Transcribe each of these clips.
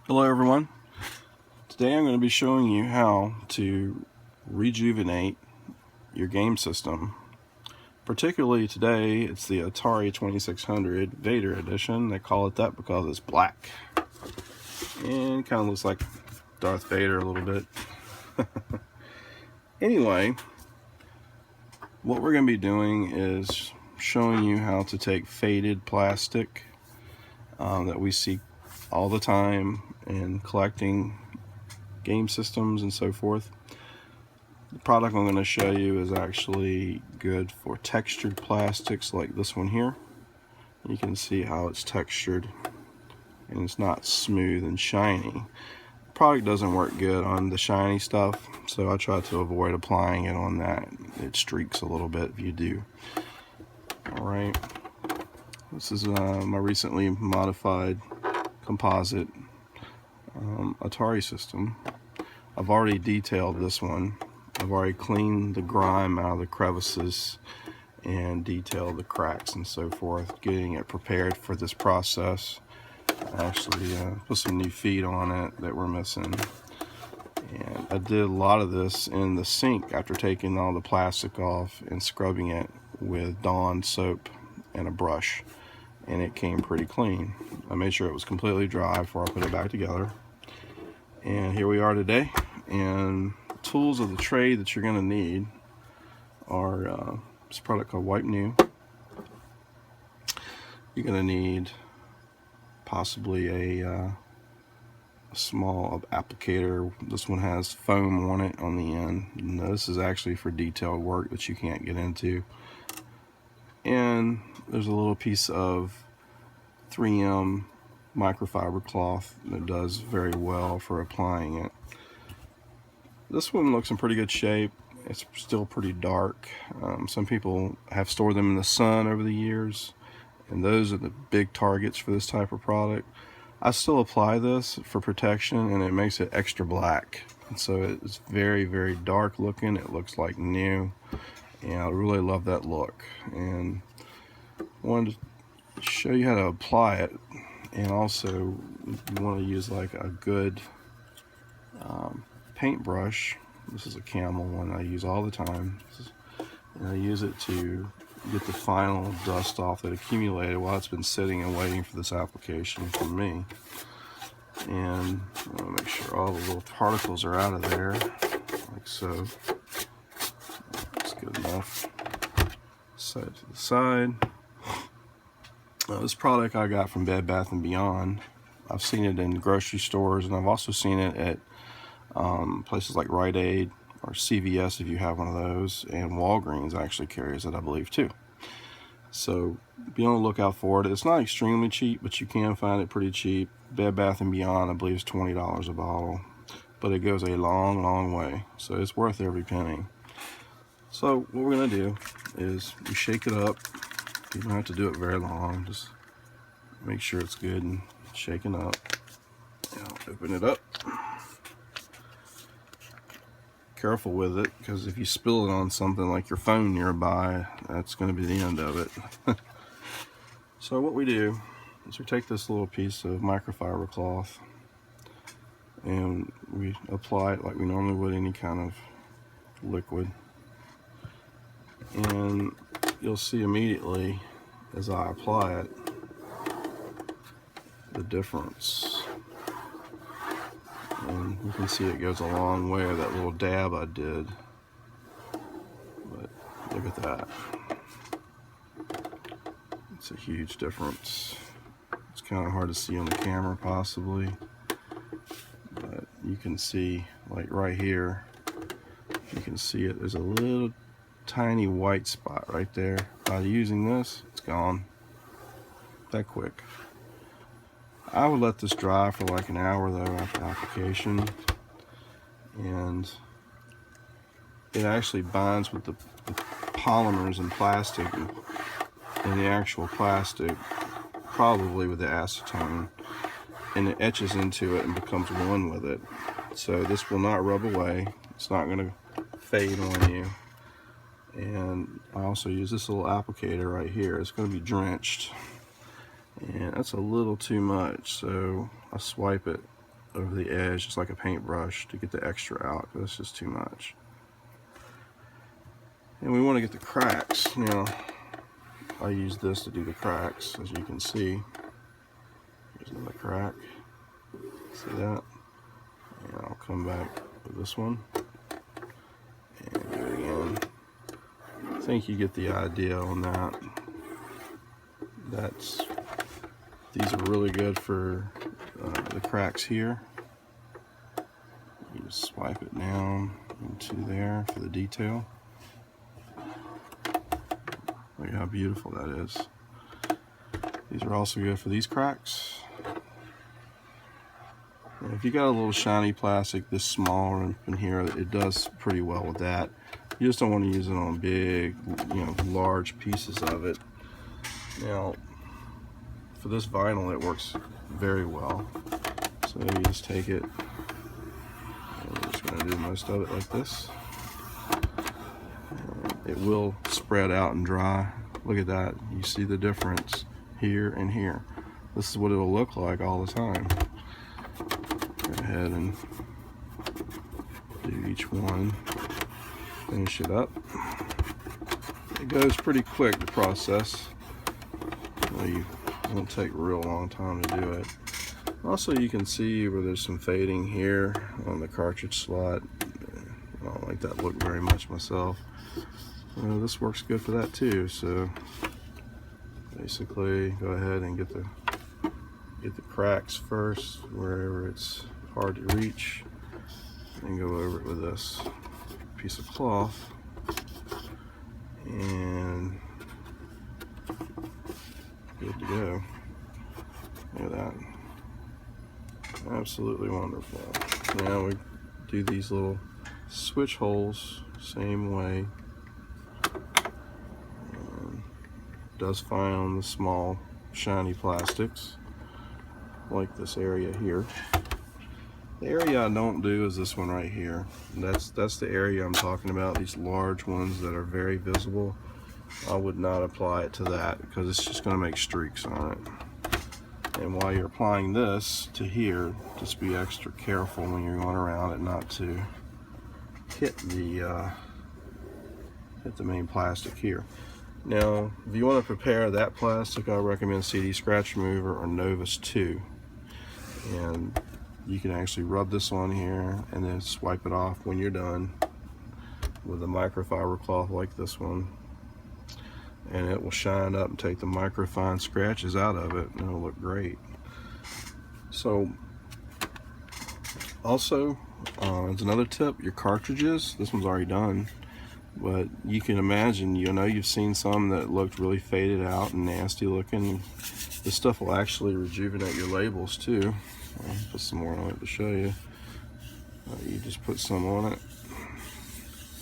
Hello everyone. Today I'm going to be showing you how to rejuvenate your game system. Particularly today, it's the Atari 2600 Vader edition. They call it that because it's black. And kind of looks like Darth Vader a little bit. Anyway, what we're going to be doing is showing you how to take faded plastic that we see all the time in collecting game systems and so forth. The product I'm going to show you is actually good for textured plastics like this one here. You can see how it's textured and it's not smooth and shiny. The product doesn't work good on the shiny stuff, so I try to avoid applying it on that. It streaks a little bit if you do. Alright, this is my recently modified composite Atari system. I've already detailed this one. I've already cleaned the grime out of the crevices and detailed the cracks and so forth, getting it prepared for this process. I actually put some new feet on it that were missing. And I did a lot of this in the sink after taking all the plastic off and scrubbing it with Dawn soap and a brush. And it came pretty clean. I made sure it was completely dry before I put it back together. And here we are today. And tools of the trade that you're going to need are this product called Wipe New. You're going to need possibly a small applicator. This one has foam on it on the end. And this is actually for detailed work that you can't get into. And there's a little piece of 3M microfiber cloth that does very well for applying it. This one looks in pretty good shape. It's still pretty dark. Some people have stored them in the sun over the years, and those are the big targets for this type of product. I still apply this for protection, and it makes it extra black. And so it's very, very dark looking. It looks like new, and I really love that look. And I wanted to show you how to apply it, and also you want to use like a good paintbrush. This is a Camel one I use all the time, and I use it to get the final dust off that accumulated while it's been sitting and waiting for this application from me. And I want to make sure all the little particles are out of there, like so. That's good enough. Set it to the side. This product I got from Bed Bath & Beyond. I've seen it in grocery stores, and I've also seen it at places like Rite Aid or CVS if you have one of those, and Walgreens actually carries it, I believe, too. So be on the lookout for it. It's not extremely cheap, but you can find it pretty cheap. Bed Bath & Beyond, I believe, is $20 a bottle, but it goes a long, long way, so it's worth every penny. So what we're going to do is we shake it up. You don't have to do it very long. Just make sure it's good and shaken up. Now open it up. Careful with it, because if you spill it on something like your phone nearby, that's going to be the end of it. So what we do is we take this little piece of microfiber cloth and we apply it like we normally would any kind of liquid. And you'll see immediately as I apply it the difference. And you can see it goes a long way with that little dab I did. But look at that. It's a huge difference. It's kind of hard to see on the camera possibly, but you can see, like right here, you can see it. There's a little tiny white spot right there. By using this, it's gone that quick. I would let this dry for like an hour though after application, and it actually binds with the polymers and plastic and the actual plastic, probably with the acetone, and it etches into it and becomes one with it. So this will not rub away. It's not going to fade on you. And I also use this little applicator right here. It's going to be drenched, and that's a little too much, so I swipe it over the edge just like a paintbrush to get the extra out, because it's just too much. And we want to get the cracks. Now, I use this to do the cracks, as you can see. Here's another crack. See that? And I'll come back with this one and do it again. I think you get the idea on that. These are really good for the cracks here. You just swipe it down into there for the detail. Look at how beautiful that is. These are also good for these cracks. And if you got a little shiny plastic this small in here, it does pretty well with that. You just don't want to use it on big, large pieces of it. Now, for this vinyl, it works very well. So you just take it, and we're just going to do most of it like this. It will spread out and dry. Look at that. You see the difference here and here. This is what it'll look like all the time. Go ahead and do each one. Finish it up. It goes pretty quick, the process. It won't take a real long time to do it. Also, you can see where there's some fading here on the cartridge slot. I don't like that look very much myself. This works good for that too. So basically, go ahead and get the cracks first wherever it's hard to reach, and go over it with this piece of cloth, and good to go. Look at that. Absolutely wonderful. Now we do these little switch holes same way. Does fine on the small shiny plastics like this area here. The area I don't do is this one right here. That's the area I'm talking about, these large ones that are very visible. I would not apply it to that because it's just going to make streaks on it. And while you're applying this to here, just be extra careful when you're going around it not to hit the main plastic here. Now, if you want to prepare that plastic, I recommend CD Scratch Remover or Novus 2. And you can actually rub this on here and then swipe it off when you're done with a microfiber cloth like this one. And it will shine up and take the microfine scratches out of it, and it'll look great. So, also, as another tip, your cartridges, this one's already done. But you can imagine, you've seen some that looked really faded out and nasty looking. This stuff will actually rejuvenate your labels too. I'll put some more on it to show you. You just put some on it.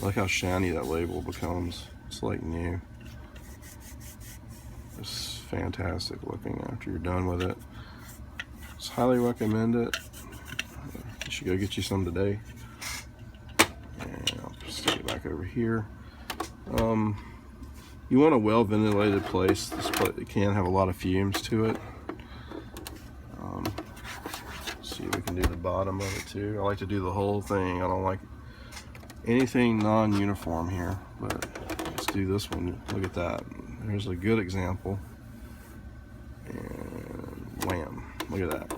Look how shiny that label becomes. It's like new. It's fantastic looking after you're done with it. Just highly recommend it. You should go get you some today. And I'll stick it back over here. You want a well ventilated place. This place, it can have a lot of fumes to it. See if we can do the bottom of it too. I like to do the whole thing. I don't like anything non-uniform here, but let's do this one. Look at that. There's a good example. And wham, look at that.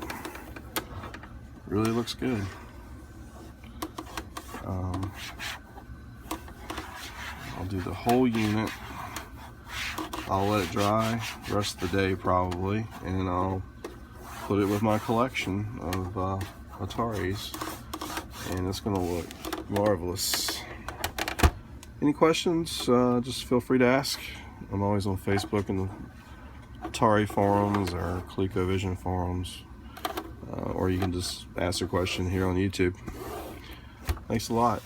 Really looks good. I'll do the whole unit. I'll let it dry the rest of the day probably, and I'll put it with my collection of Ataris, and it's gonna look marvelous. Any questions, just feel free to ask. I'm always on Facebook and the Atari forums or ColecoVision forums, or you can just ask a question here on YouTube. Thanks a lot.